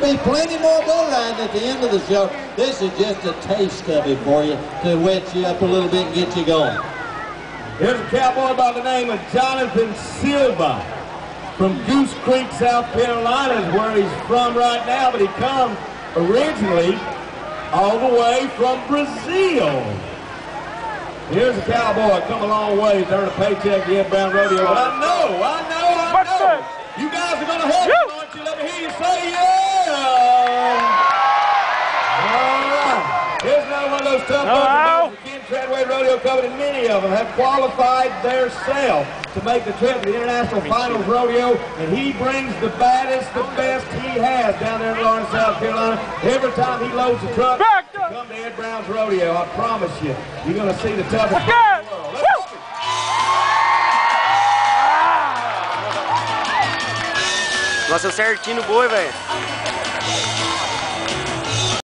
be plenty more bull riding at the end of the show. This is just a taste of it for you to wet you up a little bit and get you going. Here's a cowboy by the name of Jonathan Silva from Goose Creek, South Carolina is where he's from right now, but he comes originally all the way from Brazil. Here's a cowboy come a long way to earn a paycheck at the Ed Brown Rodeo. But I know. You guys are going to help him, aren't you? Let me hear you say yeah. All right. Here's another one of those tough ones. The Ken Treadway Rodeo Company, many of them have qualified themselves to make the trip to the International Finals Rodeo, and he brings the baddest, the best he has down there in Lawrence, South Carolina. Every time he loads the truck, come to Ed Brown's Rodeo. I promise you, you're going to see the toughest in the world. Let's go. Nossa, certinho no boi, velho.